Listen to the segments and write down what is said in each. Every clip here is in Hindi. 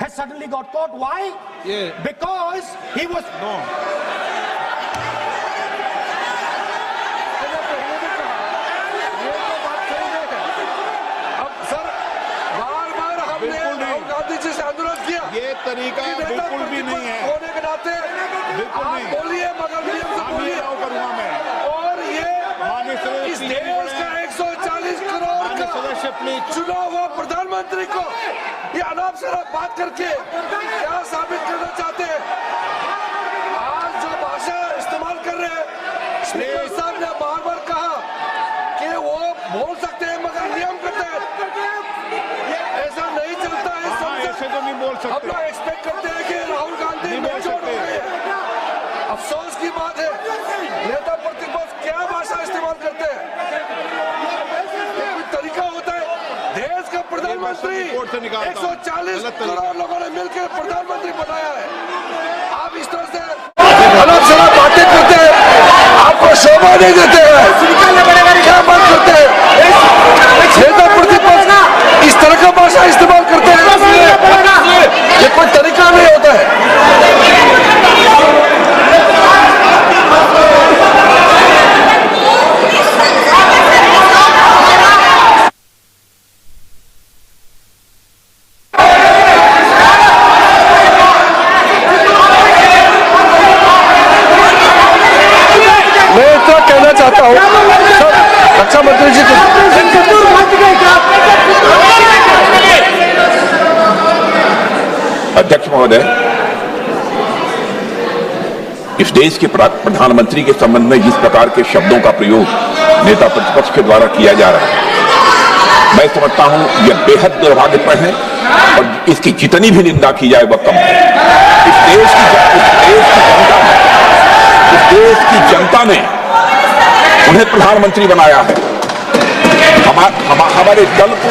has suddenly got caught. Why? Yeah. Because he was... No. ये तरीका बिल्कुल भी नहीं है होने के नाते बिल्कुल नहीं बोलिए, मगर नियम से बोलिए। करूंगा मैं। और ये इस देश का 140 करोड़ का चुना हुआ प्रधानमंत्री को ये अनाप शराब बात करके क्या साबित करना चाहते हैं? आज जो भाषा इस्तेमाल कर रहे हैं, स्पीकर साहब ने बार बार कहा कि वो बोल सकते हैं मगर नियम के तहत। ऐसा नहीं चलता है। ऐसे तो नहीं बोल सकते। हम लोग एक्सपेक्ट करते हैं कि राहुल गांधी मेच्योर हो गए। अफसोस की बात है, नेता प्रतिपक्ष क्या भाषा इस्तेमाल करते हैं। कोई तरीका होता है। देश का प्रधानमंत्री 140 करोड़ लोगों ने मिलकर प्रधानमंत्री बनाया है। आप इस तरह से अनाप शराब बातें करते हैं, आपको शोभा नहीं देते हैं। क्या बात करते हैं? नेता प्रतिपक्ष इस तरह का भाषा इस्तेमाल करते हैं, ये कोई तरीका नहीं होता है। मैं इतना कहना चाहता हूँ रक्षा मंत्री जी को, अध्यक्ष महोदय, इस देश के प्रधानमंत्री के संबंध में जिस प्रकार के शब्दों का प्रयोग नेता प्रतिपक्ष के द्वारा किया जा रहा है, मैं समझता हूं यह बेहद दुर्भाग्यपूर्ण है और इसकी जितनी भी निंदा की जाए वह कम है। इस देश की जनता ने उन्हें प्रधानमंत्री बनाया है। हमारे दल को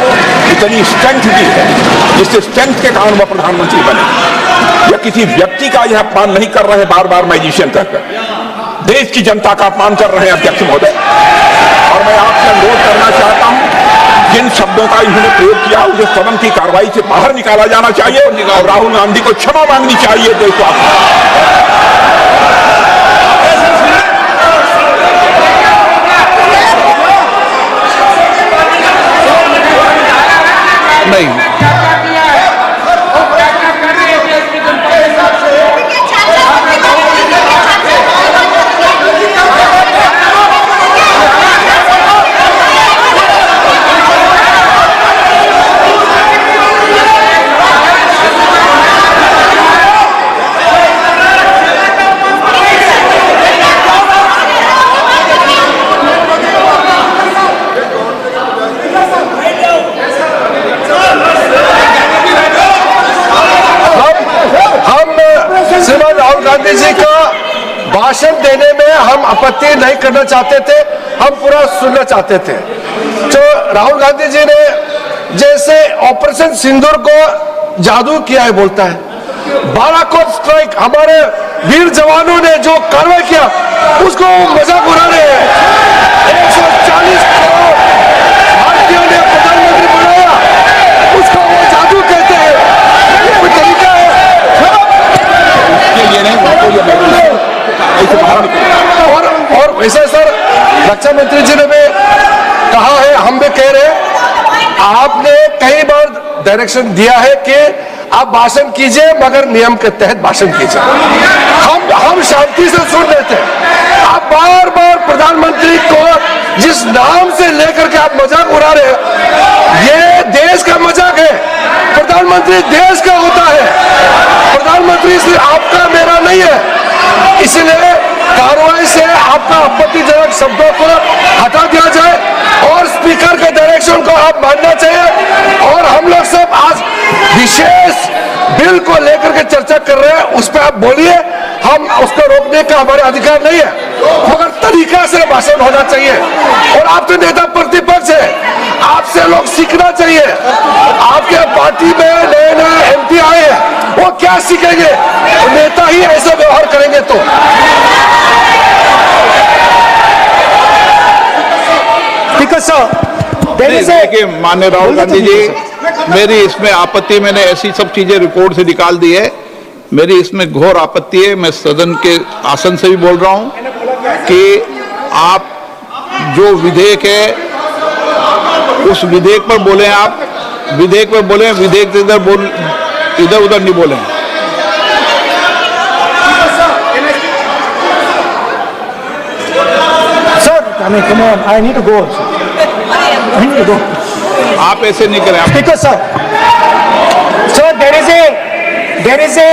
इतनी स्ट्रेंथ दी है जिससे स्ट्रेंथ के कारण वह प्रधानमंत्री बने। या किसी व्यक्ति का यह अपमान नहीं कर रहे हैं बार बार मैजिशियन कहकर, देश की जनता का अपमान कर रहे हैं अध्यक्ष महोदय। और मैं आपसे अनुरोध करना चाहता हूं, जिन शब्दों का इन्होंने प्रयोग किया उसे सदन की कार्रवाई से बाहर निकाला जाना चाहिए और राहुल गांधी को क्षमा मांगनी चाहिए देशवासियों। नहीं, गांधी जी का भाषण देने में हम आपत्ति नहीं करना चाहते थे, हम पूरा सुनना चाहते थे। जो राहुल गांधी जी ने जैसे ऑपरेशन सिंदूर को जादू किया है बोलता है, बालाकोट स्ट्राइक हमारे वीर जवानों ने जो कार्रवाई किया उसको मजाक उड़ा रहे हैं। 140 करोड़ भारतीयों ने प्रधानमंत्री बनाया, उसको वो जादू कहते हैं। ये कोई तरीका है? और वैसे सर रक्षा मंत्री जी ने भी कहा है, हम भी कह रहे हैं, आपने कई बार डायरेक्शन दिया है कि आप भाषण कीजिए मगर नियम के तहत भाषण कीजिए। हम शांति से सुन लेते हैं। आप बार बार प्रधानमंत्री को जिस नाम से लेकर के आप मजाक उड़ा रहे हैं, ये देश का मजाक है। प्रधानमंत्री देश का होता है, प्रधानमंत्री सिर्फ आपका मेरा नहीं है। इसलिए कार्रवाई से आपका आपत्तिजनक शब्दों को हटा दिया जाए और स्पीकर के डायरेक्शन को आप मानना चाहिए। और हम लोग सब आज विशेष बिल को लेकर के चर्चा कर रहे हैं, उस पर आप बोलिए, हम उसको रोकने का हमारे अधिकार नहीं है, मगर तरीका से भाषण होना चाहिए। और आप तो नेता प्रतिपक्ष है, आपसे लोग सीखना चाहिए। आपके पार्टी में नए नए MP आए हैं, वो क्या सीखेंगे? नेता ही ऐसा व्यवहार करेंगे तो। देखिए माननीय राहुल गांधी जी, मेरी इसमें आपत्ति, मैंने ऐसी सब चीजें रिकॉर्ड से निकाल दी है। मेरी इसमें घोर आपत्ति है। मैं सदन के आसन से भी बोल रहा हूं कि आप जो विधेयक है उस विधेयक पर बोले, आप विधेयक पर बोले, विधेयक से इधर उधर नहीं बोले। Sir, I mean, come on, I need to go also. I need to go. आप ऐसे नहीं करें। Speaker, sir. Sir, there is a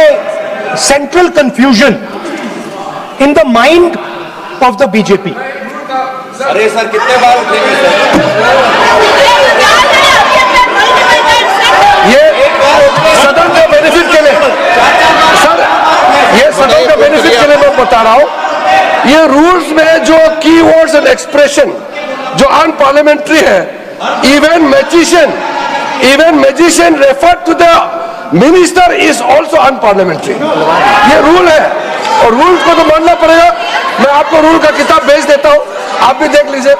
central confusion in the mind of the BJP. अरे सर कितने बार उठेंगे सर? ये सदन के बेनिफिट के लिए सर, ये सदन के बेनिफिट के लिए मैं बता रहा हूं, ये रूल्स में जो कीवर्ड्स एंड एक्सप्रेशन जो अनपार्लियामेंट्री है, even magician refer to the minister is also unparliamentary. ये रूल है और रूल्स को तो मानना पड़ेगा। मैं आपको रूल का किताब भेज देता हूं, आप भी देख लीजिए।